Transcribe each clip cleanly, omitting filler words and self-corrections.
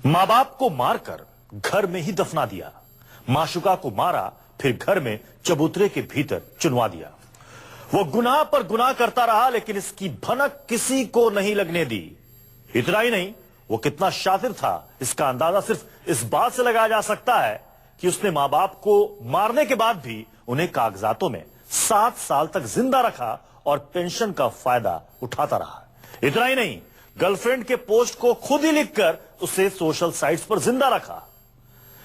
मां बाप को मारकर घर में ही दफना दिया, माशुका को मारा फिर घर में चबूतरे के भीतर चुनवा दिया। वो गुनाह पर गुनाह करता रहा लेकिन इसकी भनक किसी को नहीं लगने दी। इतना ही नहीं, वो कितना शातिर था इसका अंदाजा सिर्फ इस बात से लगाया जा सकता है कि उसने मां बाप को मारने के बाद भी उन्हें कागजातों में 7 साल तक जिंदा रखा और पेंशन का फायदा उठाता रहा। इतना ही नहीं, गर्लफ्रेंड के पोस्ट को खुद ही लिखकर उसे सोशल साइट्स पर जिंदा रखा।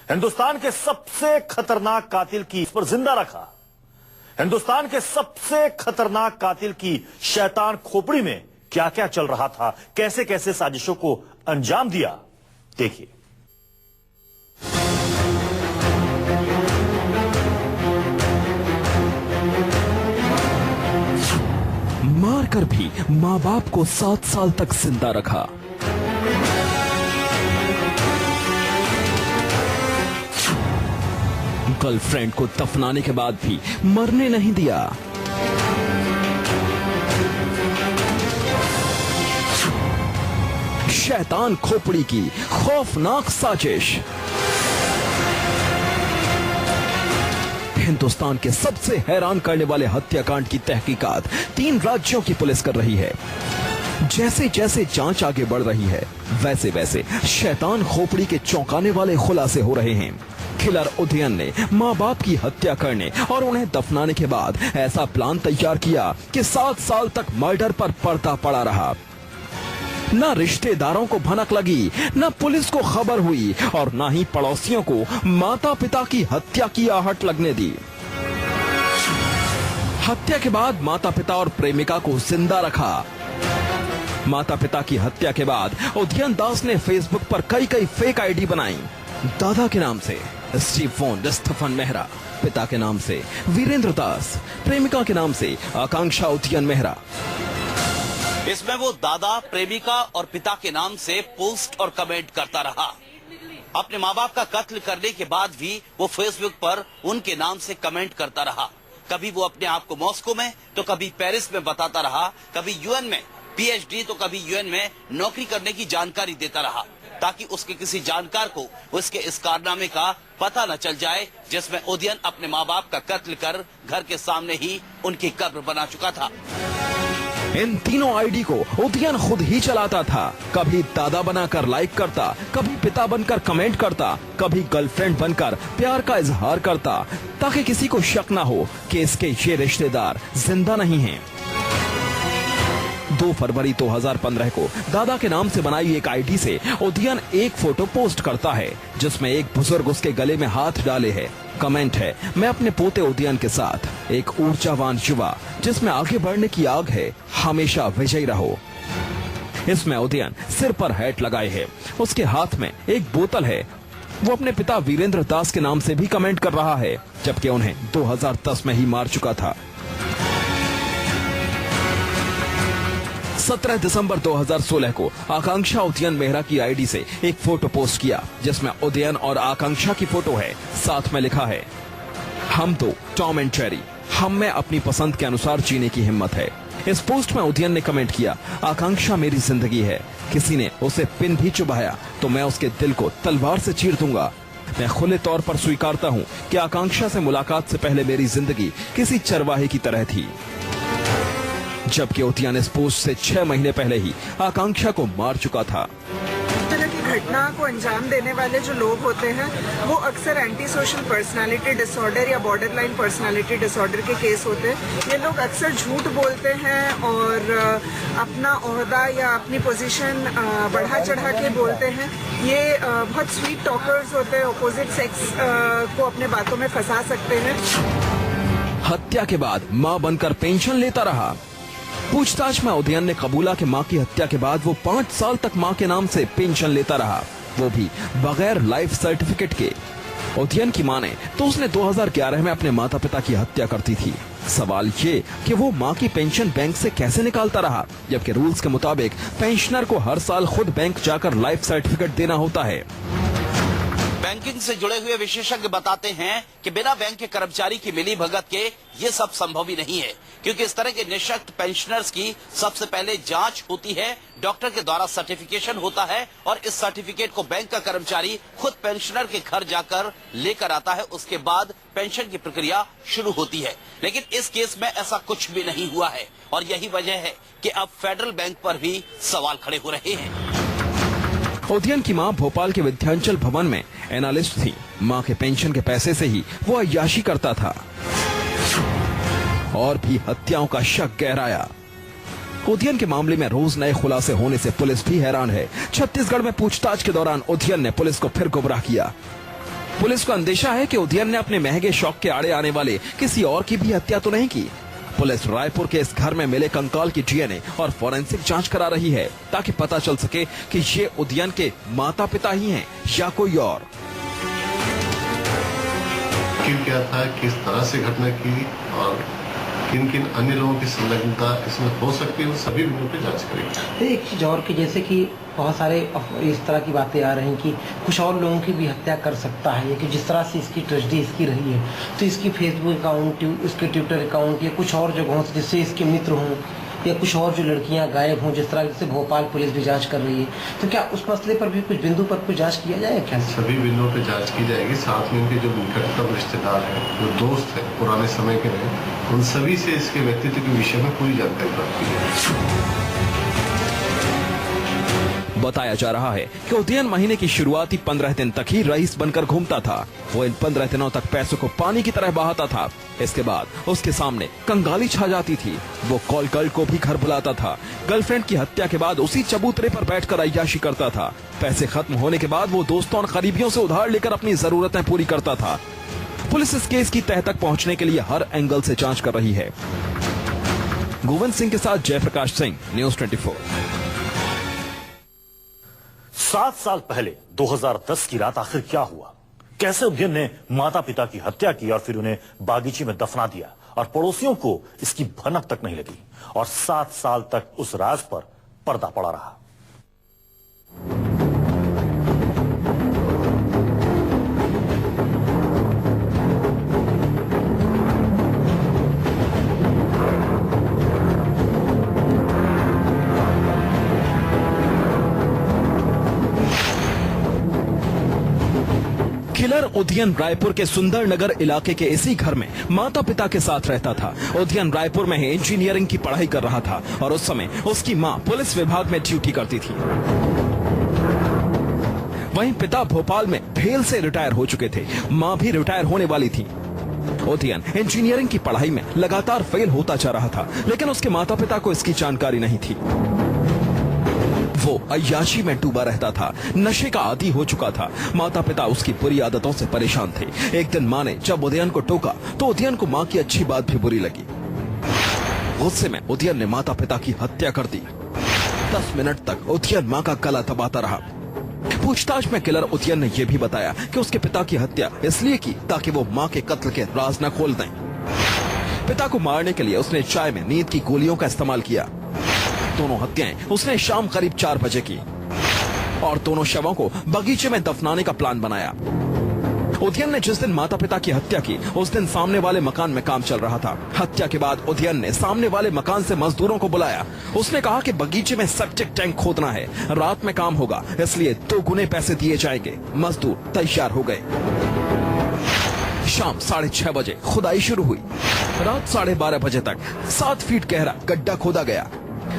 हिंदुस्तान के सबसे खतरनाक कातिल की पर जिंदा रखा। हिंदुस्तान के सबसे खतरनाक कातिल की शैतान खोपड़ी में क्या क्या चल रहा था, कैसे कैसे साजिशों को अंजाम दिया, देखिए। मारकर भी मां बाप को 7 साल तक जिंदा रखा। गर्लफ्रेंड को दफनाने के बाद भी मरने नहीं दिया। शैतान खोपड़ी की खौफनाक साजिश। हिंदुस्तान के सबसे हैरान करने वाले हत्याकांड की तहकीकात 3 राज्यों की पुलिस कर रही है। जैसे जैसे जांच आगे बढ़ रही है, वैसे वैसे शैतान खोपड़ी के चौंकाने वाले खुलासे हो रहे हैं। किलर उदयन ने मां बाप की हत्या करने और उन्हें दफनाने के बाद ऐसा प्लान तैयार किया कि 7 साल तक मर्डर पर पर्दा पड़ा रहा। ना रिश्तेदारों को भनक लगी, ना पुलिस को खबर हुई और ना ही पड़ोसियों को माता पिता की हत्या की आहट लगने दी। हत्या के बाद माता पिता और प्रेमिका को जिंदा रखा। माता पिता की हत्या के बाद उदयन दास ने फेसबुक पर कई फेक आईडी बनाई। दादा के नाम से स्टीफन मेहरा, पिता के नाम से वीरेंद्र दास, प्रेमिका के नाम से आकांक्षा उदयन मेहरा। इसमें वो दादा, प्रेमिका और पिता के नाम से पोस्ट और कमेंट करता रहा। अपने माँ बाप का कत्ल करने के बाद भी वो फेसबुक पर उनके नाम से कमेंट करता रहा। कभी वो अपने आप को मॉस्को में तो कभी पेरिस में बताता रहा, कभी यूएन में पीएचडी तो कभी यूएन में नौकरी करने की जानकारी देता रहा, ताकि उसके किसी जानकार को उसके इस कारनामे का पता न चल जाए जिसमें उदयन अपने माँ बाप का कत्ल कर घर के सामने ही उनकी कब्र बना चुका था। इन तीनों आईडी को उदयन खुद ही चलाता था। कभी दादा बनाकर लाइक करता, कभी पिता बनकर कमेंट करता, कभी गर्लफ्रेंड बनकर प्यार का इजहार करता, ताकि किसी को शक ना हो कि इसके ये रिश्तेदार जिंदा नहीं हैं। 2 फरवरी 2015 को दादा के नाम से बनाई एक आईडी से उदयन एक फोटो पोस्ट करता है जिसमें एक बुजुर्ग उसके गले में हाथ डाले है। कमेंट है, मैं अपने पोते उदयन के साथ एक ऊर्जावान युवा जिसमें आगे बढ़ने की आग है, हमेशा विजयी रहो। इसमें उदयन सिर पर हैट लगाए है, उसके हाथ में एक बोतल है। वो अपने पिता वीरेंद्र दास के नाम से भी कमेंट कर रहा है, जबकि उन्हें 2010 में ही मार चुका था। 17 दिसंबर 2016 को आकांक्षा उदयन मेहरा की आईडी से एक फोटो पोस्ट किया जिसमें उदयन और आकांक्षा की फोटो है। साथ में लिखा है, हम तो टॉम एंड जेरी, हम में अपनी पसंद के अनुसार जीने की हिम्मत है। इस पोस्ट में उदयन ने कमेंट किया, आकांक्षा मेरी जिंदगी है, किसी ने उसे पिन भी चुभाया तो मैं उसके दिल को तलवार से चीर दूंगा। मैं खुले तौर पर स्वीकारता हूँ कि आकांक्षा से मुलाकात से पहले मेरी जिंदगी किसी चरवाहे की तरह थी। जबकि उदयन इस पोस्ट से 6 महीने पहले ही आकांक्षा को मार चुका था। इस तरह की घटना को अंजाम देने वाले जो लोग होते हैं वो अक्सर एंटी सोशल पर्सनालिटी डिसऑर्डर या बॉर्डरलाइन पर्सनालिटी डिसऑर्डर के केस होते हैं। ये लोग अक्सर झूठ बोलते हैं और अपना ओहदा या अपनी पोजीशन बढ़ा चढ़ा के बोलते हैं। ये बहुत स्वीट टॉकर्स होते हैं, अपोजिट सेक्स को अपने बातों में फंसा सकते हैं। हत्या के बाद मां बनकर पेंशन लेता रहा। पूछताछ में उदयन ने कबूला कि मां की हत्या के बाद वो 5 साल तक मां के नाम से पेंशन लेता रहा, वो भी बगैर लाइफ सर्टिफिकेट के। उदयन की माने तो उसने 2011 में अपने माता पिता की हत्या करती थी। सवाल ये कि वो मां की पेंशन बैंक से कैसे निकालता रहा, जबकि रूल्स के मुताबिक पेंशनर को हर साल खुद बैंक जाकर लाइफ सर्टिफिकेट देना होता है। बैंकिंग से जुड़े हुए विशेषज्ञ बताते हैं कि बिना बैंक के कर्मचारी की मिली भगत के ये सब संभव ही नहीं है, क्योंकि इस तरह के निःशक्त पेंशनर्स की सबसे पहले जांच होती है, डॉक्टर के द्वारा सर्टिफिकेशन होता है और इस सर्टिफिकेट को बैंक का कर्मचारी खुद पेंशनर के घर जाकर लेकर आता है। उसके बाद पेंशन की प्रक्रिया शुरू होती है। लेकिन इस केस में ऐसा कुछ भी नहीं हुआ है और यही वजह है कि अब फेडरल बैंक पर भी सवाल खड़े हो रहे हैं। उदयन की मां भोपाल के विद्यांचल भवन में एनालिस्ट थी। मां के पेंशन के पैसे से ही वो अय्याशी करता था और भी हत्याओं का शक गहराया। उदयन के मामले में रोज नए खुलासे होने से पुलिस भी हैरान है। छत्तीसगढ़ में पूछताछ के दौरान उदयन ने पुलिस को फिर गुमराह किया। पुलिस को अंदेशा है कि उदयन ने अपने महंगे शौक के आड़े आने वाले किसी और की भी हत्या तो नहीं की। पुलिस रायपुर के इस घर में मिले कंकाल की डीएनए और फोरेंसिक जांच करा रही है ताकि पता चल सके कि ये उदयन के माता पिता ही हैं या कोई और। क्या था, किस तरह से घटना की और किन किन अन्य लोगों की संलग्नता इसमें हो सकती है, वो सभी बिंदुओं पे जांच करेंगे। एक चीज और कि जैसे कि बहुत सारे इस तरह की बातें आ रही हैं कि कुछ और लोगों की भी हत्या कर सकता है, कि जिस तरह से इसकी ट्रेजेडी इसकी रही है, तो इसकी फेसबुक अकाउंट, इसके ट्विटर अकाउंट या कुछ और जगहों से जिससे इसके मित्र हों या कुछ और जो लड़कियां गायब हों, जिस तरह से भोपाल पुलिस भी जांच कर रही है, तो क्या उस मसले पर भी कुछ बिंदु पर कुछ जांच किया जाए? क्या सभी बिंदुओं पर जांच की जाएगी। साथ में इनके जो निकटतम रिश्तेदार हैं, जो दोस्त हैं, पुराने समय के रहे, उन सभी से इसके व्यक्तित्व के विषय में पूरी जानकारी प्राप्त की जाएगी। बताया जा रहा है कि उदयन महीने की शुरुआती 15 दिन तक ही रईस बनकर घूमता था। वो इन 15 दिनों तक पैसों को पानी की तरह बहाता था। इसके बाद उसके सामने कंगाली छा जाती थी। वो कॉल गर्ल को भी घर बुलाता था। गर्लफ्रेंड की हत्या के बाद उसी चबूतरे पर बैठकर अय्याशी करता था। पैसे खत्म होने के बाद वो दोस्तों और करीबियों से उधार लेकर अपनी जरूरतें पूरी करता था। पुलिस इस केस की तह तक पहुंचने के लिए हर एंगल से जांच कर रही है। गोविंद सिंह के साथ जयप्रकाश सिंह, न्यूज़ 24। 7 साल पहले 2010 की रात आखिर क्या हुआ? कैसे उदयन ने माता पिता की हत्या की और फिर उन्हें बागीचे में दफना दिया और पड़ोसियों को इसकी भनक तक नहीं लगी और 7 साल तक उस राज पर पर्दा पड़ा रहा। किलर उदयन रायपुर के सुंदर नगर इलाके के इसी घर में माता पिता के साथ रहता था। उदयन रायपुर में ही इंजीनियरिंग की पढ़ाई कर रहा था और उस समय उसकी मां पुलिस विभाग में ड्यूटी करती थी। वहीं पिता भोपाल में भेल से रिटायर हो चुके थे। मां भी रिटायर होने वाली थी। उदयन इंजीनियरिंग की पढ़ाई में लगातार फेल होता जा रहा था, लेकिन उसके माता पिता को इसकी जानकारी नहीं थी। वो अय्याशी में डूबा रहता था, नशे का आदी हो चुका था। माता पिता उसकी बुरी आदतों से परेशान थे। एक दिन मां ने जब उदयन को टोका तो उदयन को मां की अच्छी बात भी बुरी लगी। गुस्से में उदयन ने माता पिता की हत्या कर दी। 10 मिनट तक उदयन मां का गला दबाता रहा। पूछताछ में किलर उदयन ने यह भी बताया कि उसके पिता की हत्या इसलिए की ताकि वो मां के कत्ल के राज न खोल दें। पिता को मारने के लिए उसने चाय में नींद की गोलियों का इस्तेमाल किया। दोनों हत्याएं उसने शाम करीब 4 बजे की और दोनों शवों को बगीचे में दफनाने का प्लान बनाया। उदयन ने जिस दिन माता पिता की हत्या की उस दिन सामने वाले मकान में काम चल रहा था। हत्या के बाद उदयन ने सामने वाले मकान से मजदूरों को बुलाया। उसने कहा कि बगीचे में सेप्टिक टैंक खोदना है, रात में काम होगा, इसलिए 2 गुने पैसे दिए जाएंगे। मजदूर तैयार हो गए। शाम 6:30 बजे खुदाई शुरू हुई। रात 12:30 बजे तक 7 फीट गहरा गड्ढा खोदा गया।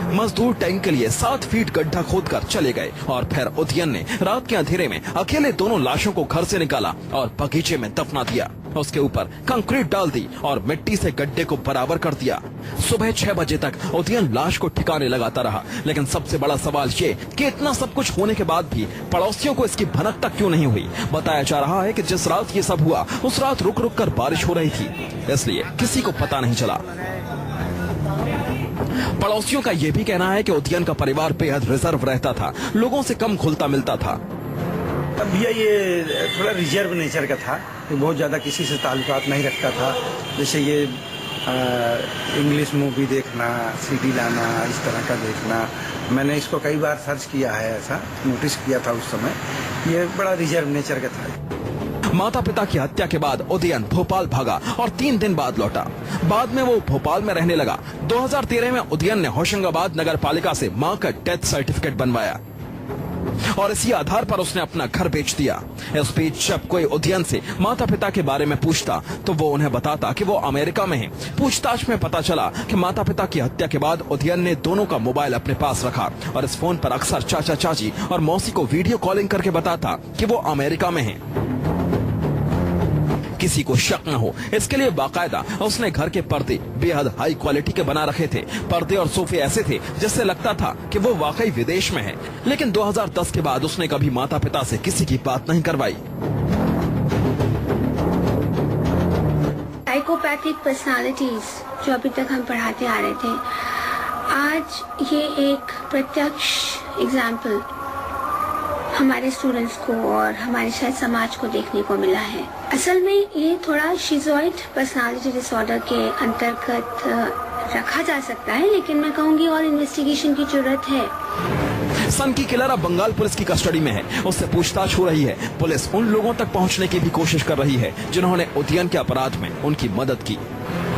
मजदूर टैंक के लिए 7 फीट गड्ढा खोदकर चले गए और फिर उदयन ने रात के अंधेरे में अकेले दोनों लाशों को घर से निकाला और बगीचे में दफना दिया। उसके ऊपर कंक्रीट डाल दी और मिट्टी से गड्ढे को बराबर कर दिया। सुबह 6 बजे तक उदयन लाश को ठिकाने लगाता रहा, लेकिन सबसे बड़ा सवाल ये कि इतना सब कुछ होने के बाद भी पड़ोसियों को इसकी भनक तक क्यों नहीं हुई। बताया जा रहा है कि जिस रात ये सब हुआ उस रात रुक रुक कर बारिश हो रही थी, इसलिए किसी को पता नहीं चला। पड़ोसियों का यह भी कहना है कि उदयन का परिवार बेहद रिजर्व रहता था, लोगों से कम घुलता मिलता था। भैया ये थोड़ा रिजर्व नेचर का था, बहुत ज्यादा किसी से ताल्लुकात नहीं रखता था। जैसे ये इंग्लिश मूवी देखना, सीडी लाना, इस तरह का देखना, मैंने इसको कई बार सर्च किया है, ऐसा नोटिस किया था उस समय। ये बड़ा रिजर्व नेचर का था। माता पिता की हत्या के बाद उदयन भोपाल भागा और 3 दिन बाद लौटा। बाद में वो भोपाल में रहने लगा। 2013 में उदयन ने होशंगाबाद नगर पालिका से मां का डेथ सर्टिफिकेट बनवाया और इसी आधार पर उसने अपना घर बेच दिया। इस बीच जब कोई उदयन से माता पिता के बारे में पूछता तो वो उन्हें बताता कि वो अमेरिका में है। पूछताछ में पता चला कि माता पिता की हत्या के बाद उदयन ने दोनों का मोबाइल अपने पास रखा और इस फोन पर अक्सर चाचा चाची और मौसी को वीडियो कॉलिंग करके बताता कि वो अमेरिका में है। किसी को शक न हो इसके लिए बाकायदा उसने घर के पर्दे बेहद हाई क्वालिटी के बना रखे थे। पर्दे और सोफे ऐसे थे जिससे लगता था कि वो वाकई विदेश में है। लेकिन 2010 के बाद उसने कभी माता पिता से किसी की बात नहीं करवाई। साइकोपैथिक पर्सनालिटीज जो अभी तक हम पढ़ाते आ रहे थे, आज ये एक प्रत्यक्ष एग्जाम्पल हमारे स्टूडेंट्स को और हमारे शायद समाज को देखने को मिला है। असल में ये थोड़ा शिज़ोइड पर्सनालिटी डिसऑर्डर के अंतर्गत रखा जा सकता है, लेकिन मैं कहूँगी और इन्वेस्टिगेशन की जरूरत है। सन की किलर अब बंगाल पुलिस की कस्टडी में है। उससे पूछताछ हो रही है। पुलिस उन लोगों तक पहुंचने की भी कोशिश कर रही है जिन्होंने उदयन के अपराध में उनकी मदद की।